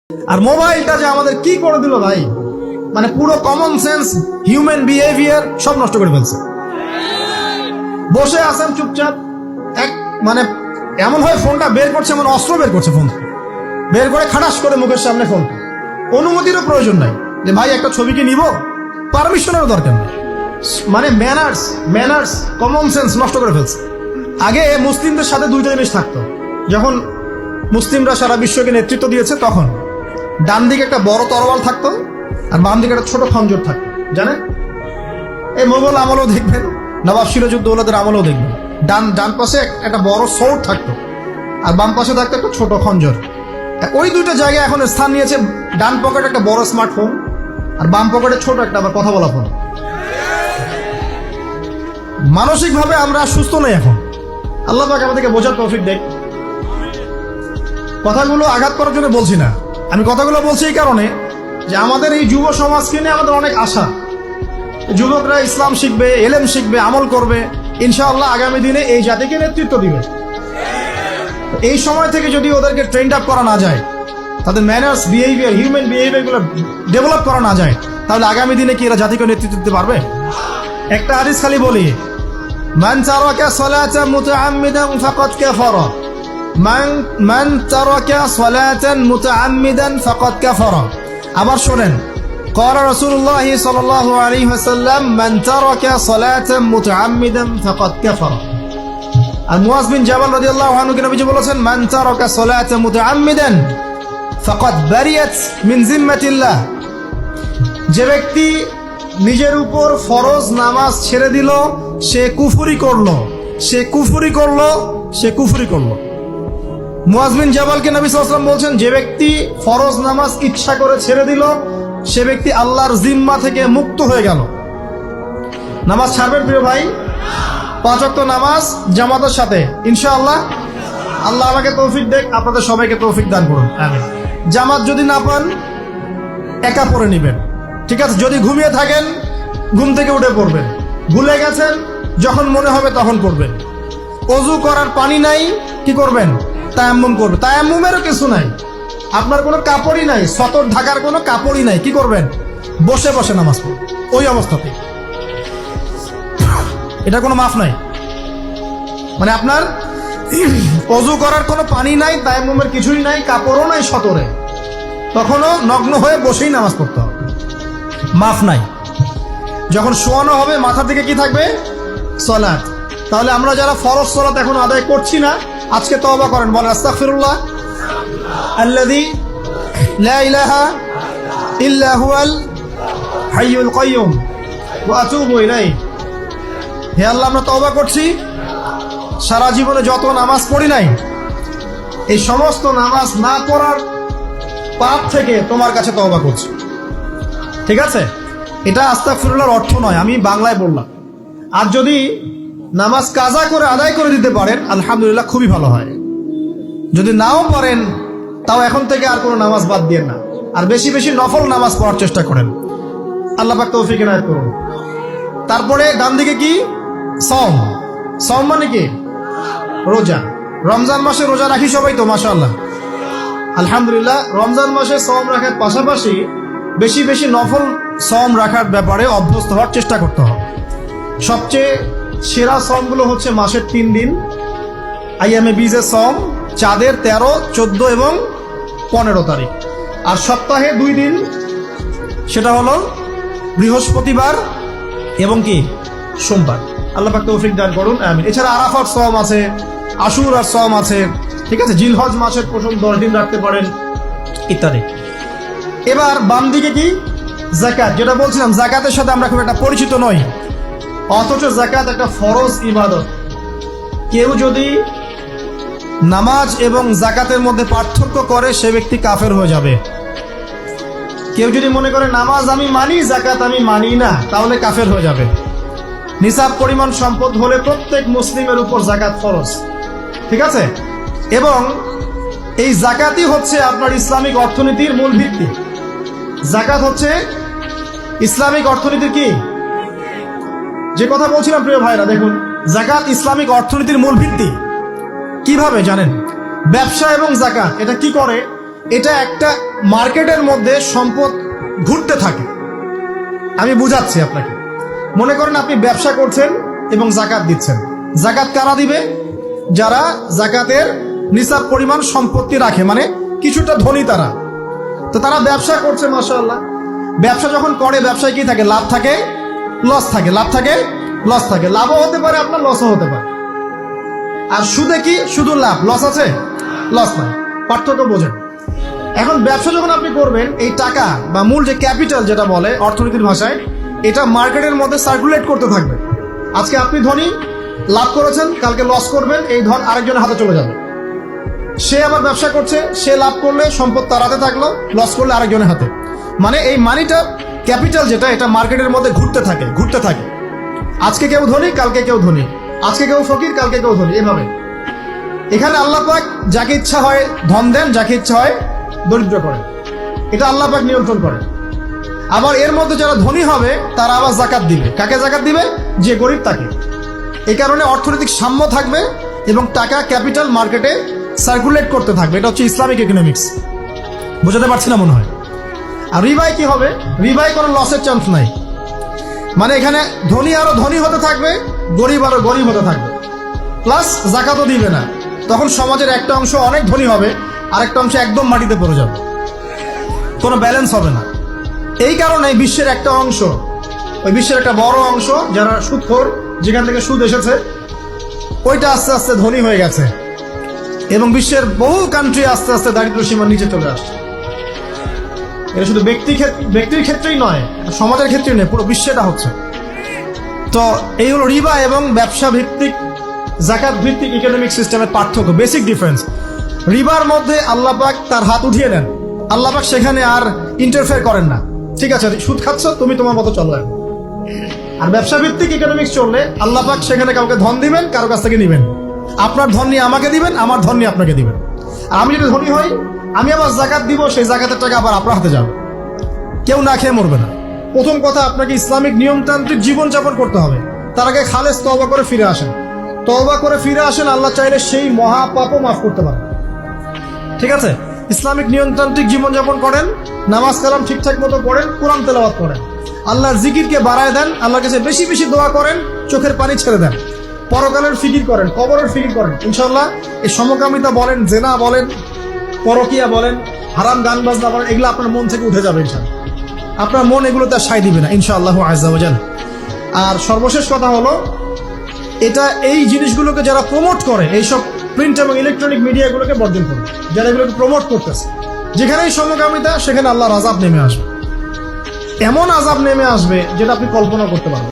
আর মোবাইলটা যে আমাদের কি করে দিল ভাই, মানে পুরো কমন সেন্স, হিউম্যান বিহেভিয়ার সব নষ্ট করে ফেলছে। বসে আছেন চুপচাপ, মানে এমন হয় ফোনটা বের করছে, এমন অস্ত্র বের করছে, ফোন বের করে খাটাস করে মুখের সামনে ফোন। অনুমতিরও প্রয়োজন নাই যে ভাই একটা ছবি কি নিব, পারমিশনেরও দরকার নেই। মানে ম্যানার্স কমন সেন্স নষ্ট করে ফেলছে। আগে মুসলিমদের সাথে দুইটা জিনিস থাকতো। যখন মুসলিমরা সারা বিশ্বকে নেতৃত্ব দিয়েছে তখন ডান দিকে একটা বড় তরোয়াল থাকতো আর বাম দিকে একটা ছোট খঞ্জর থাকতো, জানেন? এই মোগল আমলেও দেখবেন, নবাব সিরাজউদ্দৌলাদের আমলেও দেখবেন, ডান পাশে একটা বড় সৌর থাকতো আর বাম পাশে থাকতো একটা ছোট খঞ্জর। ওই দুইটা জায়গায় এখন স্থান নিয়েছে। ডান পকেটে একটা বড় স্মার্টফোন আর বাম পকেটে ছোট একটা আবার কথা বলা ফোন। মানসিকভাবে আমরা সুস্থ নই এখন। আল্লাহ পাক আমাদেরকে বোঝার তৌফিক দেখ। কথাগুলো আঘাত করার জন্য বলছি না, আমি কথাগুলো বলছি এই কারণে যে আমাদের এই যুব সমাজকে নিয়ে আমাদের অনেক আশা। যুবকরা ইসলাম শিখবে, এলেম শিখবে, আমল করবে, ইনশাআল্লাহ আগামী দিনে এই জাতিকে নেতৃত্ব দিবে। এই সময় থেকে যদি ওদেরকে ট্রেন্ড আপ করা না যায়, তাদের ম্যানার্স, বিহেভিয়ার, হিউম্যান বিহেভিয়ারগুলো ডেভেলপ করা না যায়, তাহলে আগামী দিনে কি এরা জাতিকে নেতৃত্ব দিতে পারবে? একটা হাদিস খালি বলি, মান তারাকা সালাতান মুতাআম্মিদান ফাকাদ কাফারা, মান তারাকা সালাতান মুতাআম্মিদান ফাকাদ কাফারা। আবার শুনেন, قال رسول الله صلى الله عليه وسلم من ترك صلاة متعمدا فقد كفر। আর মুয়াজ বিন জাবাল রাদিয়াল্লাহু আনহু কে নবীজি বলেছেন, মান তারাকা সালাতা মুতাআম্মিদান ফাকাদ বারিয়াত মিন জিম্মাতিল্লাহ। যে ব্যক্তি নিজের উপর ফরজ নামাজ ছেড়ে দিল, সে কুফরি করলো, সে কুফরি করলো, সে কুফরি করলো। মুয়াজ বিন জাবালকে নবী সাল্লাল্লাহু আলাইহি ওয়াসাল্লাম বলছেন, যে ব্যক্তি ফরজ নামাজ ইচ্ছা করে ছেড়ে দিল, সে ব্যক্তি আল্লাহর জিম্মা থেকে মুক্ত হয়ে গেল। নামাজ ছাড়বেন প্রিয় ভাই? 5 ওয়াক্ত নামাজ জামাতের সাথে ইনশাআল্লাহ। আল্লাহ আমাকে তৌফিক দেখ, আপনাদের সবাইকে তৌফিক দান করুন, আমিন। জামাত যদি না পান একা পড়ে নেবেন, ঠিক আছে? যদি ঘুমিয়ে থাকেন ঘুম থেকে উঠে পড়বেন, ভুলে গেছেন যখন মনে হবে তখন পড়বেন। ওযু করার পানি নাই, কি করবেন? তায়াম্মুম করবেন। তায়াম্মুমেরও কিছু নাই, আপনার কোনো কাপড়ই নাই, সতর ঢাকার কোনো কাপড়ই নাই, কি করবেন? বসে বসে নামাজ পড়বেন ওই অবস্থাতে। এটা কোনো মাফ নাই। মানে আপনার ওযু করার কোনো পানি নাই, তায়াম্মুমের কিছুই নাই, কাপড়ও নাই সতরে, তখনও নগ্ন হয়ে বসেই নামাজ পড়তে হবে, মাফ নাই। যখন শোয়ানো হবে মাথা থেকে কি থাকবে? সালাত। তাহলে আমরা যারা ফরজ সালাত এখন আদায় করছি না, আজকে তওবা করেন, বলেন আস্তাগফিরুল্লাহ আল্লাযী লা ইলাহা ইল্লা হুয়াল হাইয়ুল কাইয়্যুম ওয়া আতুবু ইলাইহি। হে আল্লাহ, আমরা তওবা করছি, সারা জীবনে যত নামাজ পড়ি নাই, এই সমস্ত নামাজ না পড়ার পাপ থেকে তোমার কাছে তওবা করছি। ঠিক আছে? এটা আস্তাগফিরুল্লাহর অর্থ নয়, আমি বাংলায় বললাম। আর যদি নামাজ কাজা করে আদায় করে দিতে পারেন আলহামদুলিল্লাহ, খুবই ভালো হয়। যদি নাও পারেন তাও এখন থেকে আর কোনো নামাজ বাদ দিয়ে না, আর বেশি বেশি নফল নামাজ পড়ার চেষ্টা করেন। আল্লাহ পাক তৌফিক ইনায়াত করুন। তারপরে ডান দিকে কি? সওম। সওম মানে কি? রোজা। রমজান মাসে রোজা রাখি সবাই তো, মাশাআল্লাহ, আলহামদুলিল্লাহ। রমজান মাসে সওম রাখার পাশাপাশি বেশি বেশি নফল সওম রাখার ব্যাপারে অভ্যস্ত হওয়ার চেষ্টা করতে হবে। সবচেয়ে সেরা সওমগুলো হচ্ছে মাসের 3 দিন, আইয়ামে বীজের সওম, চাঁদের 13, 14 এবং 15 তারিখ। আর সপ্তাহে 2 দিন, সেটা হলো বৃহস্পতিবার এবং কি সোমবার। আল্লাহ পাক তৌফিক দান করুন, আমিন। এছাড়া আরাফার সওম আছে, আশুরার সওম আছে, ঠিক আছে? জিলহজ মাসের প্রথম 10 দিন রাখতে পারেন, ইত্যাদি। এবার বাম দিকে কি? যাকাত। যেটা বলছিলাম, যাকাতের সাথে আমরা খুব একটা পরিচিত নই, অথচ যাকাত একটা ফরজ ইবাদত। কেউ যদি নামাজ এবং যাকাতের মধ্যে পার্থক্য করে, সে ব্যক্তি কাফের হয়ে যাবে। কেউ যদি মনে করে নামাজ আমি মানি, যাকাত আমি মানি না, তাহলে কাফের হয়ে যাবে। নিসাব পরিমাণ সম্পদ হলে প্রত্যেক মুসলিমের উপর যাকাত ফরজ, ঠিক আছে? এবং এই যাকাতই হচ্ছে আপনার ইসলামিক অর্থনীতির মূল ভিত্তি। যাকাত হচ্ছে ইসলামিক অর্থনীতির কি? যে কথা বলছিলাম প্রিয় ভাইরা, দেখুন, যাকাত ইসলামিক অর্থনীতির মূল ভিত্তি। কিভাবে জানেন? ব্যবসা এবং যাকাত এটা কি করে? এটা একটা মার্কেটের মধ্যে সম্পদ ঘুরতে থাকে। আমি বুঝাচ্ছি আপনাকে। মনে করেন আপনি ব্যবসা করছেন এবং জাকাত দিচ্ছেন। জাকাত কারা দিবে? যারা জাকাতের নিসাব পরিমাণ সম্পত্তি রাখে, মানে কিছুটা ধনী তারা। তো তারা ব্যবসা করছে, মাশাআল্লাহ। ব্যবসা যখন করে, ব্যবসায় কি থাকে? লাভ থাকে, লস থাকে, লাভ থাকে, লস থাকে। লাভও হতে পারে আপনার, লসও হতে পারে। আর সুদে কি? শুধু লাভ, লস আছে? লস নাই। পার্থক্য বোঝেন। এখন ব্যবসা যখন আপনি করবেন, এই টাকা বা মূল যে ক্যাপিটাল যেটা বলে অর্থনীতির ভাষায়, এটা মার্কেটের মধ্যে সার্কুলেট করতে থাকবে। আজকে আপনি ধনী, লাভ করেছেন, কালকে লস করবেন, এই ধন আরেকজনের হাতে চলে যাবে। সে আবার ব্যবসা করছে, সে লাভ করলে সম্পদ তার হাতে থাকলো, লস করলে আরেকজনের হাতে। মানে এই মানিটা, ক্যাপিটাল যেটা, এটা মার্কেটের মধ্যে ঘুরতে থাকে, ঘুরতে থাকে। আজকে কেউ ধনী, কালকে কেউ ধনী, আজকে কেউ ফকির, কালকে কেউ ধনী, এভাবে। এখানে আল্লাহ পাক যাকে ইচ্ছা হয় ধন দেন, যাকে ইচ্ছা হয় দরিদ্র করেন। এটা আল্লাহ পাক নিয়ন্ত্রণ করেন। আবার এর মধ্যে যারা ধনী হবে তারা আবার জাকাত দিবে। কাকে জাকাত দিবে? যে গরিব তাকে। এই কারণে অর্থনৈতিক সাম্য থাকবে এবং টাকা, ক্যাপিটাল মার্কেটে সার্কুলেট করতে থাকবে। এটা হচ্ছে ইসলামিক ইকোনমিক্স। বোঝাতে পারছি না মনে হয়। আর রিবায় কি হবে? রিবায় কোনো লসের চান্স নাই। মানে এখানে ধনী আরো ধনী হতে থাকবে, গরিব আরো গরিব হতে থাকবে, প্লাস জাকাতও দিবে না। তখন সমাজের একটা অংশ অনেক ধনী হবে, আরেকটা অংশ একদম মাটিতে পড়ে যাবে, কোনো ব্যালেন্স হবে না। এই কারণে বিশ্বের একটা অংশ, ওই বিশ্বের একটা বড় অংশ যারা সুদখোর, যেখান থেকে সুদ এসেছে, ওইটা আস্তে আস্তে ধনী হয়ে গেছে এবং বিশ্বের বহু কান্ট্রি আস্তে আস্তে দারিদ্র সীমার নিচে চলে আসছে। এটা শুধু ব্যক্তির ক্ষেত্রেই নয়, সমাজের ক্ষেত্রেই নয়, পুরো বিশ্বেটা হচ্ছে। তো এই হলো রিবা এবং ব্যবসা ভিত্তিক, জাকাত ভিত্তিক ইকোনমিক সিস্টেমের পার্থক্য, বেসিক ডিফারেন্স। রিবার মধ্যে আল্লাহ পাক তার হাত উঠিয়ে নেন, আল্লাহ পাক সেখানে আর ইন্টারফেয়ার করেন না। ঠিক আছে, সুদ খাচ্ছ, তুমি তোমার মতো চলো। আর ব্যবসা ভিত্তিক ইকোনমিক্স চললে আল্লাহ পাক সেখানে কাউকে ধন দিবেন, কারো কাছ থেকে নিবেন। আপনার ধন নিয়ে আমাকে দিবেন, আমার ধন নিয়ে আপনাকে দিবেন। আর আমি যদি ধনী হই, আমি আবার জাকাত দিব, সেই জাকাতের টাকা আবার আপনার হাতে যাবে। কেউ না খেয়ে মরবে না। প্রথম কথা, আপনাকে ইসলামিক নিয়মতান্ত্রিক জীবনযাপন করতে হবে। তার আগে খালেস তওবা করে ফিরে আসেন। তওবা করে ফিরে আসেন, আল্লাহ চাইলে সেই মহাপাপও মাফ করতে পারেন। ঠিক আছে? ইসলামিক নিয়মতান্ত্রিক জীবনযাপন করেন, নামাজ কালাম ঠিকঠাক মতো পড়েন, কোরআন তেলাওয়াত করেন, আল্লাহর জিকিরকে বাড়ায় দেন, আল্লাহর কাছে বেশি বেশি দোয়া করেন, চোখের পানি ছেড়ে দেন, পরকালের ফিকির করেন, কবরের ফিকির করেন। ইনশাআল্লাহ এই সমকামিতা বলেন, জেনা বলেন, পরকিয়া বলেন, হারাম গান বাজনা বলেন, এগুলো আপনার মন থেকে উঠে যাবে ইনশাআল্লাহ। আপনার মন এগুলো তার সায় দিবে না ইনশাআল্লাহু আযজা ওয়া জাল। আর সর্বশেষ কথা হলো, এটা এই জিনিসগুলোকে যারা প্রমোট করে, এইসব প্রিন্ট এবং ইলেকট্রনিক মিডিয়াগুলোকে বর্জন করে, যারা এগুলোকে প্রমোট করতেছে, যেখানেই সমকামিতা সেখানে আল্লাহর আযাব নেমে আসবে। এমন আযাব নেমে আসবে যেটা আপনি কল্পনা করতে পারবেন।